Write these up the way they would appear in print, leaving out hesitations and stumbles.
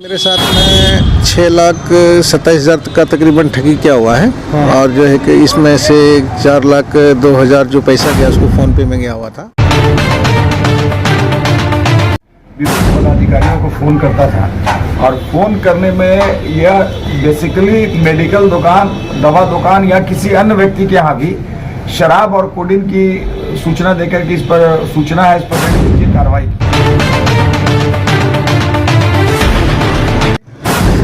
मेरे साथ में 6,27,000 का तकरीबन ठगी क्या हुआ है। और जो है कि इसमें से 4,02,000 जो पैसा गया उसको फ़ोन पे में गया हुआ था। विभिन्न पदाधिकारियों को फ़ोन करता था और फ़ोन करने में यह बेसिकली मेडिकल दुकान, दवा दुकान या किसी अन्य व्यक्ति के यहाँ भी शराब और कोडीन की सूचना देकर कि इस पर सूचना है, इस पर कार्रवाई की।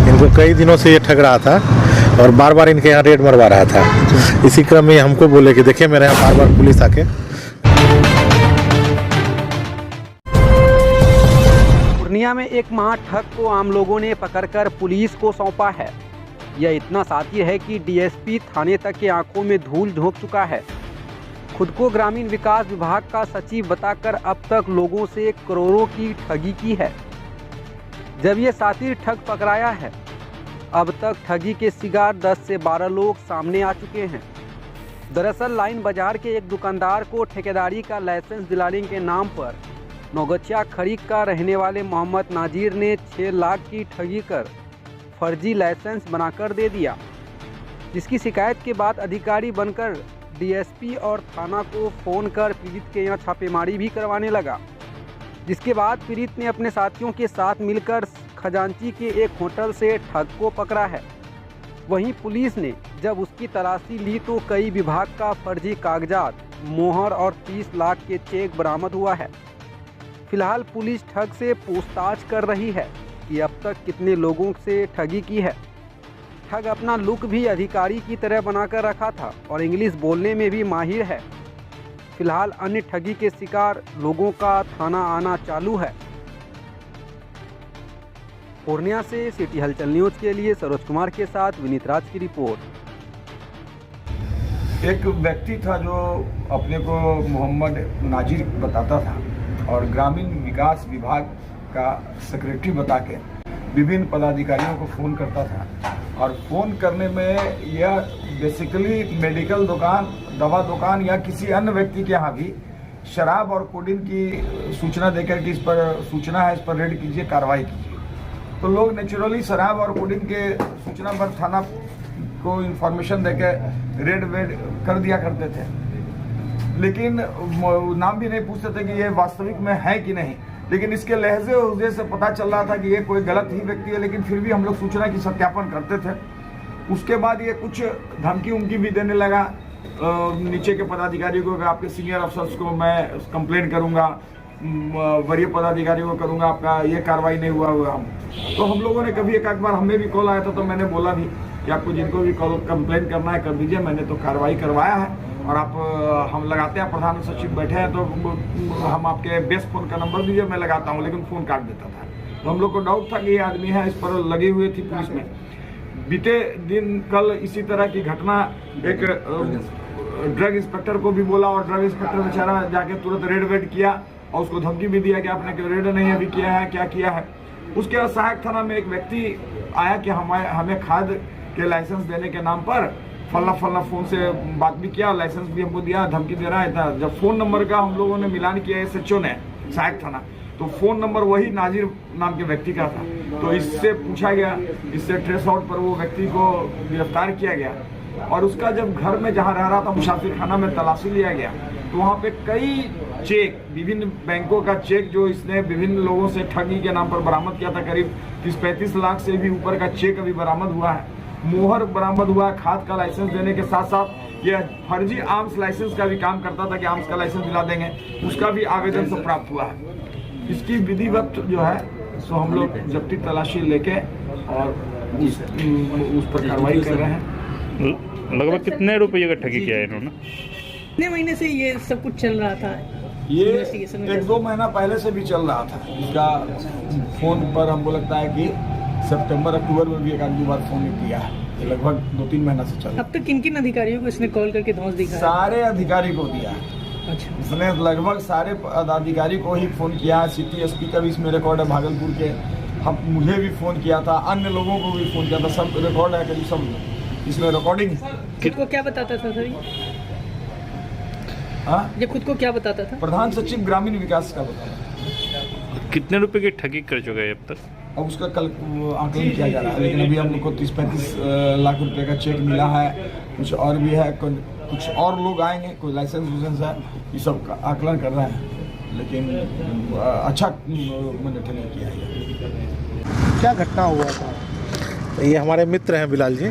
इनको कई दिनों से ये ठग रहा था और बार बार इनके यहाँ रेड मरवा रहा था। इसी क्रम में हमको बोले कि देखिए मेरे यहाँ बार बार पुलिस आके। पूर्णिया में एक महाठग को आम लोगों ने पकड़कर पुलिस को सौंपा है। यह इतना साथी है कि डीएसपी थाने तक के आंखों में धूल झोंक चुका है। खुद को ग्रामीण विकास विभाग का सचिव बताकर अब तक लोगों से करोड़ों की ठगी की है। जब ये साथी ठग पकड़ाया है, अब तक ठगी के शिकार 10 से 12 लोग सामने आ चुके हैं। दरअसल लाइन बाजार के एक दुकानदार को ठेकेदारी का लाइसेंस दिलाने के नाम पर नौगछिया खरीक का रहने वाले मोहम्मद नाजिर ने 6 लाख की ठगी कर फर्जी लाइसेंस बनाकर दे दिया, जिसकी शिकायत के बाद अधिकारी बनकर डीएसपी और थाना को फ़ोन कर पीड़ित के यहाँ छापेमारी भी करवाने लगा। जिसके बाद पीड़ित ने अपने साथियों के साथ मिलकर खजांची के एक होटल से ठग को पकड़ा है। वहीं पुलिस ने जब उसकी तलाशी ली तो कई विभाग का फर्जी कागजात, मोहर और 30 लाख के चेक बरामद हुआ है। फिलहाल पुलिस ठग से पूछताछ कर रही है कि अब तक कितने लोगों से ठगी की है। ठग अपना लुक भी अधिकारी की तरह बनाकर रखा था और इंग्लिश बोलने में भी माहिर है। फिलहाल अन्य ठगी के शिकार लोगों का थाना आना चालू है। पूर्णिया से सिटी हलचल न्यूज के लिए सरोज कुमार के साथ विनीत राज की रिपोर्ट। एक व्यक्ति था जो अपने को मोहम्मद नाजिर बताता था और ग्रामीण विकास विभाग का सेक्रेटरी बता के विभिन्न पदाधिकारियों को फ़ोन करता था और फ़ोन करने में यह बेसिकली मेडिकल दुकान, दवा दुकान या किसी अन्य व्यक्ति के यहाँ भी शराब और कोडीन की सूचना देकर कि इस पर सूचना है, इस पर रेड कीजिए, कार्रवाई कीजिए। तो लोग नेचुरली शराब और कोडीन के सूचना पर थाना को इन्फॉर्मेशन देकर रेड वेड कर दिया करते थे, लेकिन नाम भी नहीं पूछते थे कि ये वास्तविक में है कि नहीं। लेकिन इसके लहजे उहजे से पता चल रहा था कि ये कोई गलत ही व्यक्ति है, लेकिन फिर भी हम लोग सूचना की सत्यापन करते थे। उसके बाद ये कुछ धमकी उमकी भी देने लगा नीचे के पदाधिकारियों को कि आपके सीनियर अफसर्स को मैं कंप्लेंट करूंगा, वरीय पदाधिकारियों को करूंगा, आपका ये कार्रवाई नहीं हुआ होगा। तो हम लोगों ने कभी एक बार हमें भी कॉल आया था तो मैंने बोला भी कि आपको जिनको भी कॉल कंप्लेंट करना है कर दीजिए, मैंने तो कार्रवाई करवाया है और आप हम लगाते हैं, प्रधान सचिव बैठे हैं तो हम आपके बेस्ट फ़ोन का नंबर दीजिए, मैं लगाता हूँ, लेकिन फ़ोन काट देता था। तो हम लोग को डाउट था कि ये आदमी है, इस पर लगे हुए थी पुलिस में। बीते दिन कल इसी तरह की घटना एक ड्रग इंस्पेक्टर को भी बोला और ड्रग इंस्पेक्टर बेचारा जाके तुरंत रेड वेड किया और उसको धमकी भी दिया कि आपने रेड नहीं अभी किया है, क्या किया है। उसके बाद सहायक थाना में एक व्यक्ति आया कि हमें खाद के लाइसेंस देने के नाम पर फल्ला फ़ोन से बात भी किया, लाइसेंस भी हमको दिया, धमकी दे रहा है। जब फ़ोन नंबर का हम लोगों ने मिलान किया SHO ने सहायक थाना, तो फ़ोन नंबर वही नाजिर नाम के व्यक्ति का था। तो इससे पूछा गया, इससे ट्रेस आउट पर वो व्यक्ति को गिरफ्तार किया गया और उसका जब घर में जहाँ रह रहा था मुसाफिर खाना में तलाशी लिया गया तो वहाँ पे कई चेक, विभिन्न बैंकों का चेक जो इसने विभिन्न लोगों से ठगी के नाम पर बरामद किया था, करीब 30-35 लाख से भी ऊपर का चेक अभी बरामद हुआ है। मोहर बरामद हुआ। खाद का लाइसेंस देने के साथ साथ यह फर्जी आर्म्स लाइसेंस का भी काम करता था कि आर्म्स का लाइसेंस दिला देंगे, उसका भी आवेदन से प्राप्त हुआ है। इसकी विधिवत जो है सो हम लोग जब्ती तलाशी लेके और उस पर कार्रवाई कर रहे हैं। लगभग कितने रुपये का ठगी किया है इन्होंने? कितने महीने से ये सब कुछ चल रहा था? ये 1-2 महीना पहले से भी चल रहा था। इसका फ़ोन पर हमको लगता है कि सितंबर अक्टूबर में भी एक आधी बार फ़ोन किया है। ये लगभग 2-3 महीना से चल रहा है। अब तक किन अधिकारियों को इसने कॉल करके धौंस दिखाया? सारे अधिकारी को दिया है। अच्छा। इसने लगभग सारे पदाधिकारी को ही फ़ोन किया है। सिटी SP का भी इसमें रिकॉर्ड है, भागलपुर के मुझे भी फ़ोन किया था, अन्य लोगों को भी फ़ोन किया था, सब रिकॉर्ड है, करीब सब इसमें रिकॉर्डिंग है। खुद को क्या बताता था सर? हाँ, ये खुद को क्या बताता था? प्रधान सचिव ग्रामीण विकास का बताया। कितने रुपए की ठगी कर चुका है अब तक? और उसका कल आकलन किया जा रहा है। लेकिन अभी हम लोग को 30-35 लाख रुपए का चेक मिला है। कुछ और भी है, कुछ और लोग आएंगे, कोई लाइसेंस है, ये सब का आकलन कर रहे हैं। लेकिन अच्छा मॉनिटरिंग किया है। क्या घटना हुआ था? ये हमारे मित्र हैं बिलाल जी,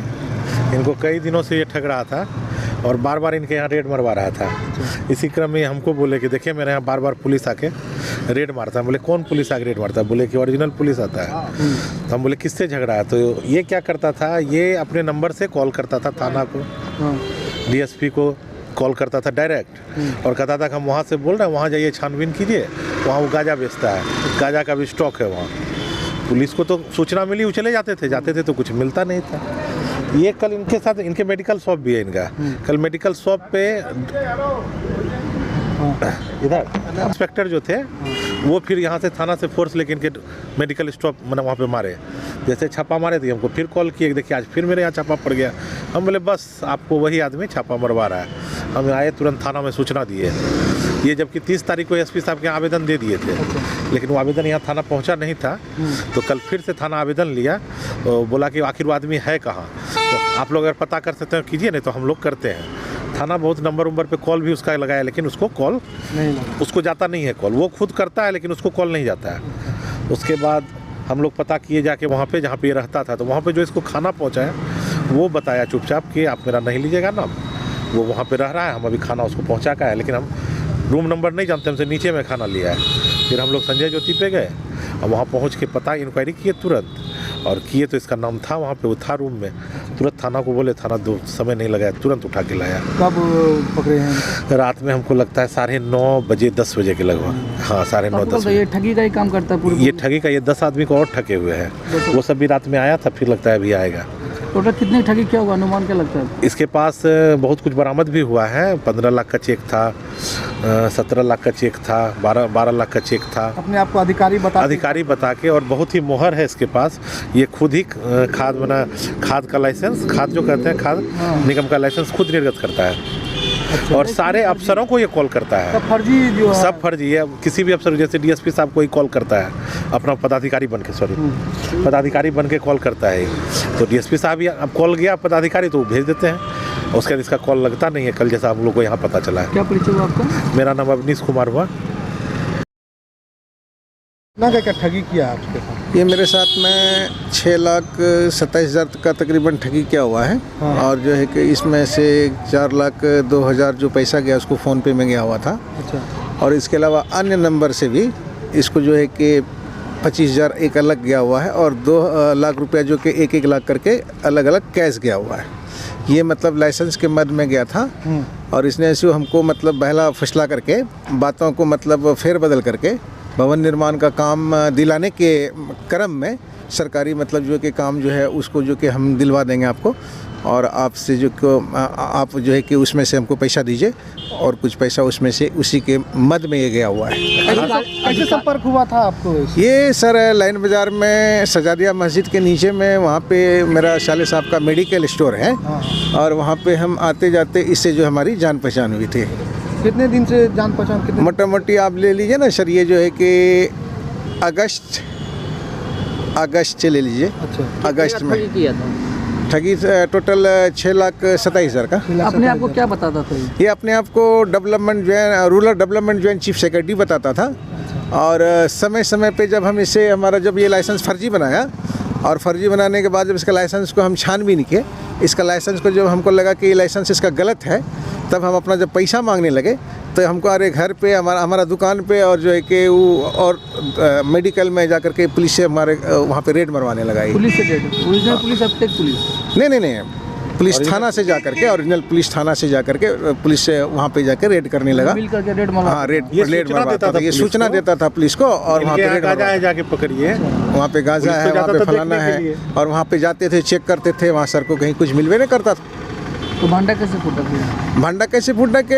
इनको कई दिनों से ये ठग रहा था और बार बार इनके यहाँ रेड मरवा रहा था। इसी क्रम में हमको बोले कि देखिए मेरे यहाँ बार बार पुलिस आके रेड मारता है। बोले कौन पुलिस आके रेड मारता है? बोले कि ओरिजिनल पुलिस आता है। तो हम बोले किससे झगड़ा है? तो ये क्या करता था, ये अपने नंबर से कॉल करता था थाना को, डीएसपी को कॉल करता था डायरेक्ट और कहता था कि हम वहाँ से बोल रहे हैं, वहाँ जाइए छानबीन कीजिए, वहाँ वो गांजा बेचता है, गांजा का भी स्टॉक है वहाँ। पुलिस को तो सूचना मिली, वो चले जाते थे तो कुछ मिलता नहीं था। ये कल इनके साथ, इनके मेडिकल शॉप भी है इनका, कल मेडिकल शॉप पे इधर इंस्पेक्टर जो थे वो फिर यहाँ से थाना से फोर्स लेके इनके मेडिकल स्टॉप मतलब वहाँ पे मारे। जैसे छापा मारे थे हमको फिर कॉल किए, देखिए आज फिर मेरे यहाँ छापा पड़ गया। हम बोले बस आपको वही आदमी छापा मरवा रहा है। हम आए, तुरंत थाना में सूचना दिए। ये जबकि 30 तारीख को एसपी साहब के आवेदन दे दिए थे, लेकिन वो आवेदन यहाँ थाना पहुँचा नहीं था। तो कल फिर से थाना आवेदन लिया, तो बोला कि आखिर वो आदमी है कहाँ। तो आप लोग अगर पता कर सकते हैं कीजिए, नहीं तो हम लोग करते हैं। थाना बहुत नंबर पे कॉल भी उसका लगाया, लेकिन उसको कॉल नहीं लगा, उसको जाता नहीं है कॉल। वो खुद करता है लेकिन उसको कॉल नहीं जाता है। उसके बाद हम लोग पता किए जाके वहाँ पे जहाँ पे ये रहता था, तो वहाँ पे जो इसको खाना पहुँचाया वो बताया चुपचाप कि आप मेरा नहीं लीजिएगा ना, वो वहाँ पे रह रहा है, हम अभी खाना उसको पहुँचा का है, लेकिन हम रूम नंबर नहीं जानते, हमसे नीचे में खाना लिया है। फिर हम लोग संजय ज्योति पे गए और वहाँ पहुँच के पता इंक्वायरी किए तुरंत, और किए तो इसका नाम था वहाँ पे, वो था रूम में। तुरंत थाना को बोले, थाना दो समय नहीं लगाया, तुरंत उठा के लाया। कब पकड़े हैं? रात में हमको लगता है 9:30 बजे, 10 बजे के लगभग। हाँ 9:30 10 बजे। ये ठगी का ही काम करता है पूरी? ये ठगी का, ये 10 आदमी को और ठगे हुए हैं। वो सब भी रात में आया था, फिर लगता है अभी आएगा। टोटल कितनी ठगी क्या होगा, अनुमान क्या लगता है? इसके पास बहुत कुछ बरामद भी हुआ है। 15 लाख का चेक था, 17 लाख का चेक था, 12 लाख का चेक था। अपने आप को अधिकारी बता के, और बहुत ही मोहर है इसके पास। ये खुद ही खाद का लाइसेंस, खाद जो कहते हैं खाद निगम का लाइसेंस खुद निर्गत करता है। अच्छा, और सारे अफसरों को ये कॉल करता है। सब फर्जी जो है, सब फर्जी है। किसी भी अफसर, जैसे डीएसपी साहब को ही कॉल करता है, अपना पदाधिकारी बन के, पदाधिकारी बन के कॉल करता है। तो डीएसपी साहब ही अब कॉल गया पदाधिकारी तो वो भेज देते हैं, और उसके बाद इसका कॉल लगता नहीं है। कल जैसा हम लोग को यहाँ पता चला है। क्या परिचय हुआ आपका? मेरा नाम अवनीश कुमार हुआ। क्या ठगी किया आपके साथ? ये मेरे साथ में 6,27,000 का तकरीबन ठगी किया हुआ है। और जो है कि इसमें से 4,02,000 जो पैसा गया उसको फ़ोन पे में गया हुआ था। अच्छा। और इसके अलावा अन्य नंबर से भी इसको जो है कि 25,000 एक अलग गया हुआ है, और 2 लाख रुपया जो कि 1-1 लाख करके अलग अलग कैश गया हुआ है। ये मतलब लाइसेंस के मद में गया था, और इसने ऐसे हमको मतलब बहला फसला करके, बातों को मतलब फेरबदल करके भवन निर्माण का काम दिलाने के क्रम में सरकारी मतलब जो कि काम जो है उसको जो कि हम दिलवा देंगे आपको, और आपसे जो को आप जो है कि उसमें से हमको पैसा दीजिए, और कुछ पैसा उसमें से उसी के मद में ये गया हुआ है। कैसे संपर्क हुआ था आपको? ये सर लाइन बाज़ार में सजादिया मस्जिद के नीचे में, वहाँ पे मेरा शाले साहब का मेडिकल स्टोर है, और वहाँ पे हम आते जाते इससे जो हमारी जान पहचान हुई थी। कितने दिन से जान पहचान? कितने? मोटा मोटी आप ले लीजिए ना सर, ये जो है कि अगस्त से ले लीजिए। अच्छा। अगस्त में किया था ठगी टोटल 6,27,000 का। अपने आप को क्या बताता था ये अपने आप को development join, rural development join chief secretary बताता था। और समय समय पे जब हम इसे, हमारा जब ये लाइसेंस फर्जी बनाया, और फर्जी बनाने के बाद जब इसका लाइसेंस को हम छानबीन किए, इसका लाइसेंस को जब हमको लगा कि ये लाइसेंस इसका गलत है, तब हम अपना जब पैसा मांगने लगे तो हमको अरे घर पे हमारा दुकान पे, और जो है कि वो और मेडिकल में जाकर के पुलिस से हमारे वहाँ पे रेड मरवाने लगा। पुलिस से रेड? ओरिजिनल पुलिस, अब तक पुलिस? नहीं, पुलिस थाना से जा करके, ओरिजिनल पुलिस थाना से जा करके पुलिस से वहाँ पे जाकर रेड करने लगा। मिल करके रेड मरवा? हाँ, रेड मरवाता था। ये सूचना देता था पुलिस को, और वहाँ पे रेड गांजा जाके पकड़िए, वहाँ पे गांजा है, वहाँ पे फलाना है, और वहाँ पे जाते थे, चेक करते थे। वहाँ सर को कहीं कुछ मिलवे नहीं करता था। तो भांडा कैसे फूटा? भांडा कैसे फूटा के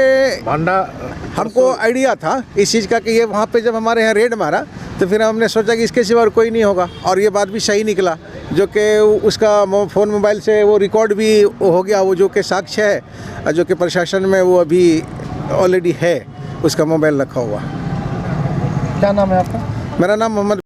हमको आइडिया था इस चीज़ का कि ये वहाँ पे जब हमारे यहाँ रेड मारा, तो फिर हमने सोचा कि इसके सिवा और कोई नहीं होगा, और ये बात भी सही निकला। जो कि उसका फ़ोन मोबाइल से वो रिकॉर्ड भी हो गया, वो जो कि साक्ष्य है, जो कि प्रशासन में वो अभी ऑलरेडी है, उसका मोबाइल रखा हुआ। क्या नाम है आपका? मेरा नाम मोहम्मद